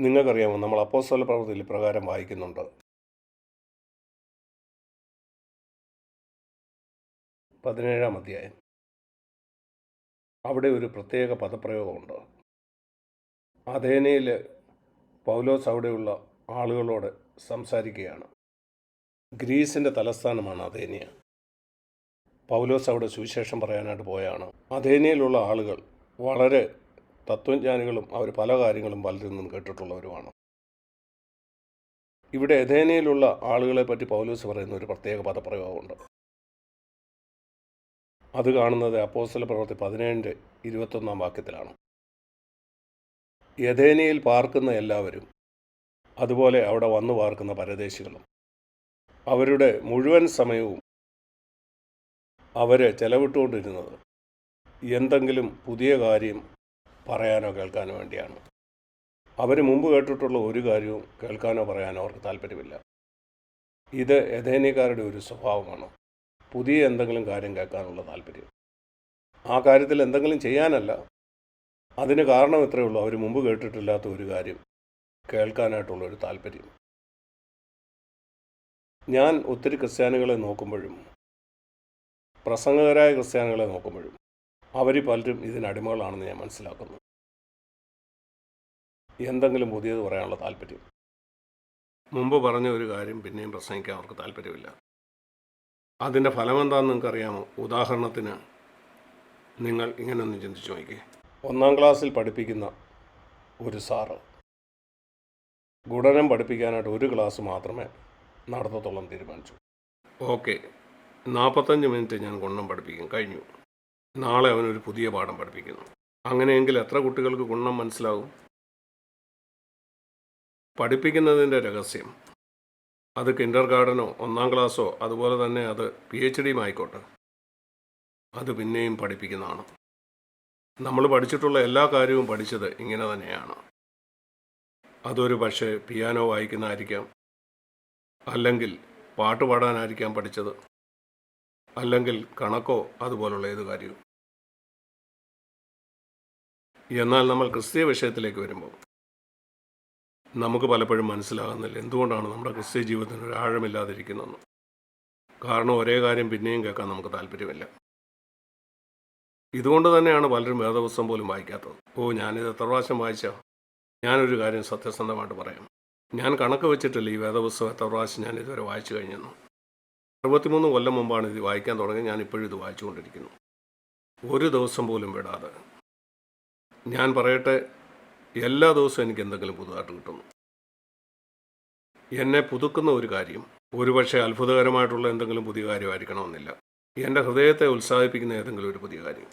നിങ്ങൾക്കറിയാമോ, നമ്മൾ അപ്പോസ്തല പ്രവൃത്തിയിൽ ഇപ്രകാരം വായിക്കുന്നുണ്ട്. 17-ാം അധ്യായം. അവിടെ ഒരു പ്രത്യേക പദപ്രയോഗമുണ്ട്. അഥേനയിൽ പൗലോസ് അവിടെയുള്ള ആളുകളോട് സംസാരിക്കുകയാണ്. ഗ്രീസിൻ്റെ തലസ്ഥാനമാണ് അഥേനിയ. പൗലോസ് അവിടെ സുവിശേഷം പറയാനായിട്ട് പോയാണ്. അഥേനയിലുള്ള ആളുകൾ വളരെ തത്വജ്ഞാനികളും അവർ പല കാര്യങ്ങളും പലരിൽ നിന്നും കേട്ടിട്ടുള്ളവരുമാണ്. ഇവിടെ അഥേനയിലുള്ള ആളുകളെ പറ്റി പൗലോസ് പറയുന്ന ഒരു പ്രത്യേക പദപ്രയോഗമുണ്ട്. അത് കാണുന്നത് അപ്പോസ്തല പ്രവൃത്തി 17-21 വാക്യത്തിലാണ്. അഥേനയിൽ പാർക്കുന്ന എല്ലാവരും, അതുപോലെ അവിടെ വന്നു പാർക്കുന്ന പരദേശികളും, അവരുടെ മുഴുവൻ സമയവും അവർ ചെലവിട്ടുകൊണ്ടിരുന്നത് എന്തെങ്കിലും പുതിയ കാര്യം പറയാനോ കേൾക്കാനോ വേണ്ടിയാണ്. അവർ മുമ്പ് കേട്ടിട്ടുള്ള ഒരു കാര്യവും കേൾക്കാനോ പറയാനോ അവർക്ക് താല്പര്യമില്ല. ഇത് അഥേനക്കാരുടെ ഒരു സ്വഭാവമാണ്, പുതിയ എന്തെങ്കിലും കാര്യം കേൾക്കാനുള്ള താല്പര്യം. ആ കാര്യത്തിൽ എന്തെങ്കിലും ചെയ്യാനല്ല, അതിന് കാരണം ഇത്രയേ ഉള്ളൂ, അവർ മുമ്പ് കേട്ടിട്ടില്ലാത്ത ഒരു കാര്യം കേൾക്കാനായിട്ടുള്ളൊരു താല്പര്യം. ഞാൻ ഒത്തിരി ക്രിസ്ത്യാനികളെ നോക്കുമ്പോഴും പ്രസംഗകരായ ക്രിസ്ത്യാനികളെ നോക്കുമ്പോഴും അവർ പലരും ഇതിനടിമകളാണെന്ന് ഞാൻ മനസ്സിലാക്കുന്നു. എന്തെങ്കിലും പുതിയത് പറയാനുള്ള താല്പര്യം. മുമ്പ് പറഞ്ഞ ഒരു കാര്യം പിന്നെയും പ്രസംഗിക്കാൻ അവർക്ക് താല്പര്യമില്ല. അതിൻ്റെ ഫലമെന്താണെന്ന് നിങ്ങൾക്കറിയാമോ? ഉദാഹരണത്തിന് നിങ്ങൾ ഇങ്ങനെയൊന്ന് ചിന്തിച്ചു നോക്കിക്കേ. 1-ാം ക്ലാസ്സിൽ പഠിപ്പിക്കുന്ന ഒരു സാറ് ഗുണനം പഠിപ്പിക്കാനായിട്ട് ഒരു ക്ലാസ് മാത്രമേ നടത്തത്തോളം തീരുമാനിച്ചു. ഓക്കെ, 45 മിനിറ്റ് ഞാൻ ഗുണം പഠിപ്പിക്കും, കഴിഞ്ഞു. നാളെ അവനൊരു പുതിയ പാഠം പഠിപ്പിക്കുന്നു. അങ്ങനെയെങ്കിൽ എത്ര കുട്ടികൾക്ക് ഗുണം മനസ്സിലാവും? പഠിപ്പിക്കുന്നതിൻ്റെ രഹസ്യം അത് കിൻഡർ ഗാർഡനോ 1-ാം ക്ലാസ്സോ അതുപോലെ തന്നെ അത് PhD ആയിക്കോട്ടെ, അത് പിന്നെയും പഠിപ്പിക്കുന്നതാണ്. നമ്മൾ പഠിച്ചിട്ടുള്ള എല്ലാ കാര്യവും പഠിച്ചത് ഇങ്ങനെ തന്നെയാണ്. അതൊരു പക്ഷേ പിയാനോ വായിക്കുന്നതായിരിക്കാം, അല്ലെങ്കിൽ പാട്ട് പാടാനായിരിക്കാം പഠിച്ചത്, അല്ലെങ്കിൽ കണക്കോ അതുപോലുള്ള ഏത് കാര്യവും. എന്നാൽ നമ്മൾ ക്രിസ്തീയ വിഷയത്തിലേക്ക് വരുമ്പോൾ നമുക്ക് പലപ്പോഴും മനസ്സിലാകുന്നില്ല എന്തുകൊണ്ടാണ് നമ്മുടെ ക്രിസ്തീയ ജീവിതത്തിന് ഒരു ആഴമില്ലാതിരിക്കുന്നതെന്ന്. കാരണം ഒരേ കാര്യം പിന്നെയും കേൾക്കാൻ നമുക്ക് താല്പര്യമില്ല. ഇതുകൊണ്ട് തന്നെയാണ് പലരും വേദപുസ്തകം പോലും വായിക്കാത്തത്. ഞാനിത് എത്ര പ്രാവശ്യം വായിച്ചാൽ? ഞാനൊരു കാര്യം സത്യസന്ധമായിട്ട് പറയാം, ഞാൻ കണക്ക് വെച്ചിട്ടില്ല ഈ വേദപുസ്തകം എത്ര പ്രാവശ്യം ഞാൻ ഇതുവരെ വായിച്ചു കഴിഞ്ഞെന്ന്. 63 കൊല്ലം മുമ്പാണ് ഇത് വായിക്കാൻ തുടങ്ങി. ഞാൻ ഇപ്പോഴും ഇത് വായിച്ചുകൊണ്ടിരിക്കുന്നു, ഒരു ദിവസം പോലും വിടാതെ. ഞാൻ പറയട്ടെ, എല്ലാ ദിവസവും എനിക്ക് എന്തെങ്കിലും പുതുതായിട്ട് കിട്ടുന്നു. എന്നെ പുതുക്കുന്ന ഒരു കാര്യം ഒരുപക്ഷെ അത്ഭുതകരമായിട്ടുള്ള എന്തെങ്കിലും പുതിയ കാര്യമായിരിക്കണമെന്നില്ല. എൻ്റെ ഹൃദയത്തെ ഉത്സാഹിപ്പിക്കുന്ന ഏതെങ്കിലും ഒരു പുതിയ കാര്യം.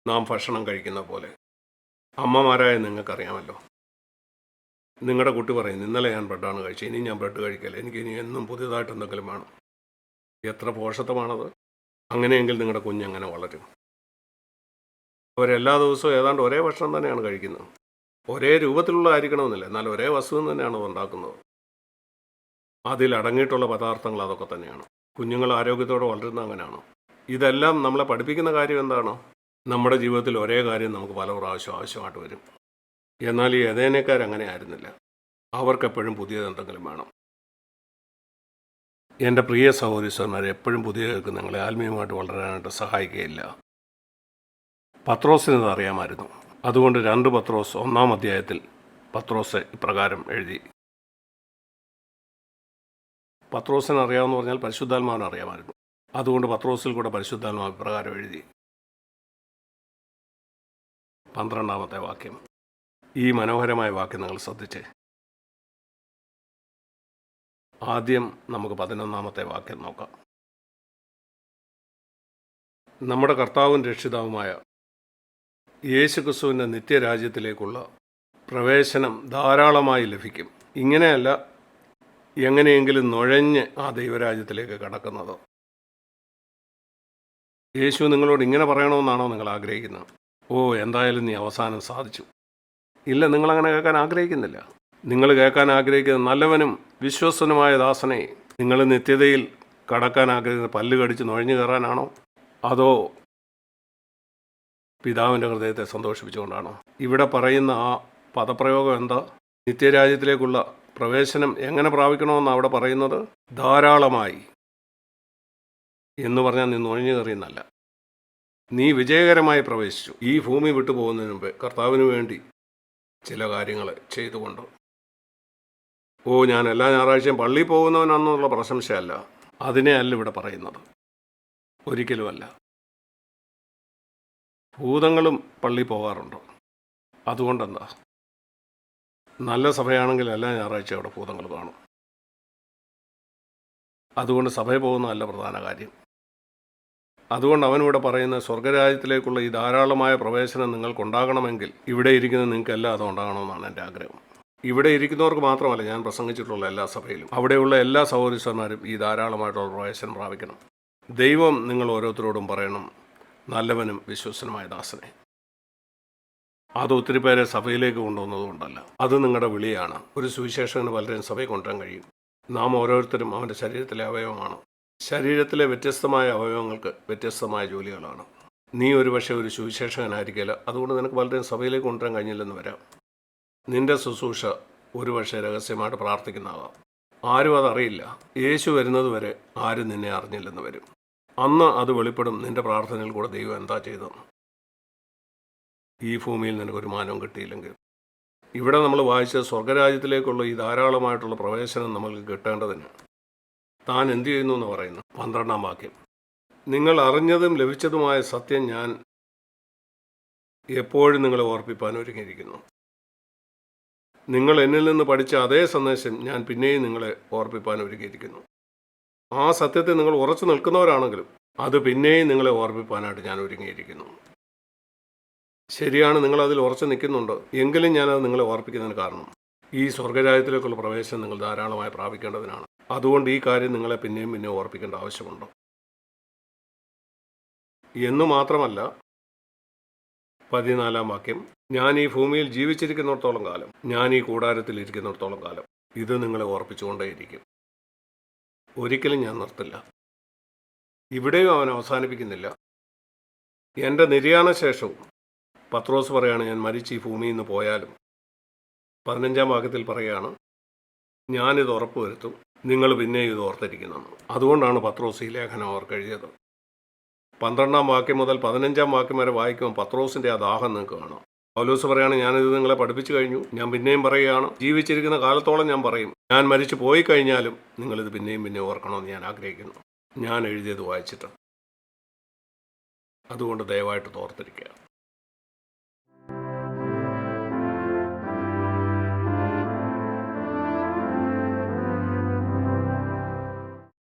നാം ഭക്ഷണം കഴിക്കുന്ന പോലെ, അമ്മമാരായ നിങ്ങൾക്കറിയാമല്ലോ, നിങ്ങളുടെ കുട്ടി പറയും, ഇന്നലെ ഞാൻ ബ്രെഡാണ് കഴിച്ചത്, ഇനി ഞാൻ ബ്രെഡ് കഴിക്കില്ല, എനിക്ക് ഇനി എന്നും പുതിയതായിട്ട് എന്തെങ്കിലും വേണം. എത്ര പോഷത്വമാണത്! അങ്ങനെയെങ്കിൽ നിങ്ങളുടെ കുഞ്ഞെങ്ങനെ വളരും? അവരെല്ലാ ദിവസവും ഏതാണ്ട് ഒരേ ഭക്ഷണം തന്നെയാണ് കഴിക്കുന്നത്. ഒരേ രൂപത്തിലുള്ളതായിരിക്കണമെന്നില്ല, എന്നാൽ ഒരേ വസ്തുവിൽ തന്നെയാണ് അത് ഉണ്ടാക്കുന്നത്. അതിലടങ്ങിയിട്ടുള്ള പദാർത്ഥങ്ങൾ അതൊക്കെ തന്നെയാണ്. കുഞ്ഞുങ്ങൾ ആരോഗ്യത്തോടെ വളരുന്ന അങ്ങനെയാണ്. ഇതെല്ലാം നമ്മളെ പഠിപ്പിക്കുന്ന കാര്യം എന്താണ്? നമ്മുടെ ജീവിതത്തിൽ ഒരേ കാര്യം നമുക്ക് പല പ്രാവശ്യം ആവശ്യമായിട്ട് വരും. എന്നാൽ ഈ അഥേനക്കാരങ്ങനെ ആയിരുന്നില്ല. അവർക്കെപ്പോഴും പുതിയത് എന്തെങ്കിലും വേണം. എൻ്റെ പ്രിയ സഹോദരീസന്മാർ, എപ്പോഴും പുതിയ കേൾക്കുന്ന നിങ്ങളെ ആത്മീയമായിട്ട് വളരാനായിട്ട് സഹായിക്കുകയില്ല. പത്രോസിനത് അറിയാമായിരുന്നു. അതുകൊണ്ട് 2 പത്രോസ് 1-ാം അധ്യായത്തിൽ പത്രോസ് ഇപ്രകാരം എഴുതി. പത്രോസിന് അറിയാമെന്ന് പറഞ്ഞാൽ പരിശുദ്ധാത്മാവിന് അറിയാമായിരുന്നു. അതുകൊണ്ട് പത്രോസിൽ കൂടെ പരിശുദ്ധാത്മാവ് ഇപ്രകാരം എഴുതി. 12-ാമത്തെ വാക്യം. ഈ മനോഹരമായ വാക്യം നിങ്ങൾ ശ്രദ്ധിച്ചേ. ആദ്യം നമുക്ക് 11-ാമത്തെ വാക്യം നോക്കാം. നമ്മുടെ കർത്താവും രക്ഷിതാവുമായ യേശുക്രിസ്തുവിൻ്റെ നിത്യരാജ്യത്തിലേക്കുള്ള പ്രവേശനം ധാരാളമായി ലഭിക്കും. ഇങ്ങനെയല്ല എങ്ങനെയെങ്കിലും നുഴഞ്ഞ് ആ ദൈവരാജ്യത്തിലേക്ക് കടക്കുന്നത്. യേശു നിങ്ങളോട് ഇങ്ങനെ പറയണമെന്നാണോ നിങ്ങൾ ആഗ്രഹിക്കുന്നത്? എന്തായാലും നീ അവസാനം സാധിച്ചു. ഇല്ല, നിങ്ങളങ്ങനെ കേൾക്കാൻ ആഗ്രഹിക്കുന്നില്ല. നിങ്ങൾ കേൾക്കാൻ ആഗ്രഹിക്കുന്ന നല്ലവനും വിശ്വസ്തനുമായ ദാസനെ, നിങ്ങൾ നിത്യതയിൽ കടക്കാൻ ആഗ്രഹിക്കുന്ന പല്ല് കടിച്ച് നുഴഞ്ഞു കയറാനാണോ? അതോ പിതാവിൻ്റെ ഹൃദയത്തെ സന്തോഷിപ്പിച്ചുകൊണ്ടാണോ? ഇവിടെ പറയുന്ന ആ പദപ്രയോഗം എന്താ? നിത്യരാജ്യത്തിലേക്കുള്ള പ്രവേശനം എങ്ങനെ പ്രാപിക്കണമെന്ന് അവിടെ പറയുന്നത്? ധാരാളമായി എന്ന് പറഞ്ഞാൽ നീ നുഴഞ്ഞു കയറിയെന്നല്ല. നീ വിജയകരമായി പ്രവേശിച്ചു. ഈ ഭൂമി വിട്ടു പോകുന്നതിന് മുമ്പ് കർത്താവിന് വേണ്ടി ചില കാര്യങ്ങൾ ചെയ്തുകൊണ്ട്. ഞാൻ എല്ലാ ഞായറാഴ്ചയും പള്ളിയിൽ പോകുന്നവനാണെന്നുള്ള പ്രശംസയല്ല, അതിനെ അല്ല ഇവിടെ പറയുന്നത്, ഒരിക്കലുമല്ല. ഭൂതങ്ങളും പള്ളിയിൽ പോകാറുണ്ട്. അതുകൊണ്ടെന്താ? നല്ല സഭയാണെങ്കിൽ എല്ലാ ഞായറാഴ്ച അവിടെ ഭൂതങ്ങൾ കാണും. അതുകൊണ്ട് സഭയിൽ പോകുന്നതല്ല പ്രധാന കാര്യം. അതുകൊണ്ട് അവനിവിടെ പറയുന്ന സ്വർഗരാജ്യത്തിലേക്കുള്ള ഈ ധാരാളമായ പ്രവേശനം നിങ്ങൾക്കുണ്ടാകണമെങ്കിൽ ഇവിടെ ഇരിക്കുന്ന നിങ്ങൾക്കെല്ലാം അത് ഉണ്ടാകണമെന്നാണ് എൻ്റെ ആഗ്രഹം. ഇവിടെ ഇരിക്കുന്നവർക്ക് മാത്രമല്ല, ഞാൻ പ്രസംഗിച്ചിട്ടുള്ള എല്ലാ സഭയിലും അവിടെയുള്ള എല്ലാ സഹോദരന്മാരും ഈ ധാരാളമായിട്ടുള്ള പ്രവേശനം പ്രാപിക്കണം. ദൈവം നിങ്ങൾ ഓരോരുത്തരോടും പറയണം, നല്ലവനും വിശ്വസനുമായ ദാസനെ. അത് ഒത്തിരി പേരെ സഭയിലേക്ക് കൊണ്ടുവന്നതുകൊണ്ടല്ല, അത് നിങ്ങളുടെ വിളിയാണ്. ഒരു സുവിശേഷകന് പലരെയും സഭയിൽ കൊണ്ടുവരാൻ കഴിയും. നാം ഓരോരുത്തരും അവൻ്റെ ശരീരത്തിലെ അവയവമാണ്. ശരീരത്തിലെ വ്യത്യസ്തമായ അവയവങ്ങൾക്ക് വ്യത്യസ്തമായ ജോലികളാണ്. നീ ഒരുപക്ഷെ ഒരു സുവിശേഷകനായിരിക്കില്ല, അതുകൊണ്ട് നിനക്ക് പലരെയും സഭയിലേക്ക് കൊണ്ടുവരാൻ കഴിഞ്ഞില്ലെന്ന് വരാം. നിന്റെ ശുശ്രൂഷ ഒരുപക്ഷെ രഹസ്യമായിട്ട് പ്രാർത്ഥിക്കുന്നതാകാം. ആരും അതറിയില്ല. യേശു വരുന്നത് വരെ ആരും നിന്നെ അറിഞ്ഞില്ലെന്ന് വരും. അന്ന് അത് വെളിപ്പെടും, നിന്റെ പ്രാർത്ഥനയിൽ കൂടെ ദൈവം എന്താ ചെയ്തെന്ന്. ഈ ഭൂമിയിൽ നിനക്കൊരു മാനവും കിട്ടിയില്ലെങ്കിൽ. ഇവിടെ നമ്മൾ വായിച്ച സ്വർഗരാജ്യത്തിലേക്കുള്ള ഈ ധാരാളമായിട്ടുള്ള പ്രവേശനം നമ്മൾക്ക് കിട്ടേണ്ടതിന് താൻ എന്തു ചെയ്യുന്നു എന്ന് പറയുന്നു. 12-ാം വാക്യം, നിങ്ങൾ അറിഞ്ഞതും ലഭിച്ചതുമായ സത്യം ഞാൻ എപ്പോഴും നിങ്ങളെ ഓർപ്പിപ്പാൻ ഒരുങ്ങിയിരിക്കുന്നു. നിങ്ങൾ എന്നിൽ നിന്ന് പഠിച്ച അതേ സന്ദേശം ഞാൻ പിന്നെയും നിങ്ങളെ ഓർപ്പിപ്പാൻ ഒരുങ്ങിയിരിക്കുന്നു. ആ സത്യത്തെ നിങ്ങൾ ഉറച്ചു നിൽക്കുന്നവരാണെങ്കിലും അത് പിന്നെയും നിങ്ങളെ ഓർപ്പിപ്പാനായിട്ട് ഞാൻ ഒരുങ്ങിയിരിക്കുന്നു. ശരിയാണ്, നിങ്ങളതിൽ ഉറച്ചു നിൽക്കുന്നുണ്ട്, എങ്കിലും ഞാനത് നിങ്ങളെ ഓർപ്പിക്കുന്നതിന് കാരണം ഈ സ്വർഗരാജ്യത്തിലേക്കുള്ള പ്രവേശനം നിങ്ങൾ ധാരാളമായി പ്രാപിക്കേണ്ടതിനാണ്. അതുകൊണ്ട് ഈ കാര്യം നിങ്ങളെ പിന്നെയും പിന്നെയും ഓർപ്പിക്കേണ്ട ആവശ്യമുണ്ട്. എന്നു മാത്രമല്ല, 14-ാം വാക്യം, ഞാൻ ഈ ഭൂമിയിൽ ജീവിച്ചിരിക്കുന്നിടത്തോളം കാലം, ഞാൻ ഈ കൂടാരത്തിൽ ഇരിക്കുന്നിടത്തോളം കാലം ഇത് നിങ്ങളെ ഓർപ്പിച്ചുകൊണ്ടേയിരിക്കും. ഒരിക്കലും ഞാൻ നിർത്തില്ല. ഇവിടെയും അവൻ അവസാനിപ്പിക്കുന്നില്ല. എൻ്റെ നിര്യാണ ശേഷവും പത്രോസ് പറയാണ്, ഞാൻ മരിച്ച് ഈ ഭൂമിയിൽ നിന്ന് പോയാലും, 15-ാം വാക്യത്തിൽ പറയുകയാണ്, ഞാനിത് ഉറപ്പുവരുത്തും, നിങ്ങൾ പിന്നെ ഇത് ഓർത്തിരിക്കുന്നതെന്ന്. അതുകൊണ്ടാണ് പത്രോസ് ഈ ലേഖനം അവർക്ക് എഴുതിയത്. 12-ാം വാക്യം മുതൽ 15-ാം വാക്യം വരെ വായിക്കുമ്പോൾ പത്രോസിൻ്റെ ആ ദാഹം നിങ്ങൾക്ക് കാണാം. പൗലോസ് പറയാണ്, ഞാനിത് നിങ്ങളെ പഠിപ്പിച്ചു കഴിഞ്ഞു, ഞാൻ പിന്നെയും പറയുകയാണ്, ജീവിച്ചിരിക്കുന്ന കാലത്തോളം ഞാൻ പറയും, ഞാൻ മരിച്ചു പോയി കഴിഞ്ഞാലും നിങ്ങളിത് പിന്നെയും പിന്നെ ഓർക്കണമെന്ന് ഞാൻ ആഗ്രഹിക്കുന്നു, ഞാൻ എഴുതിയത് വായിച്ചിട്ട്. അതുകൊണ്ട് ദയവായിട്ട് ഓർത്തിരിക്കുക.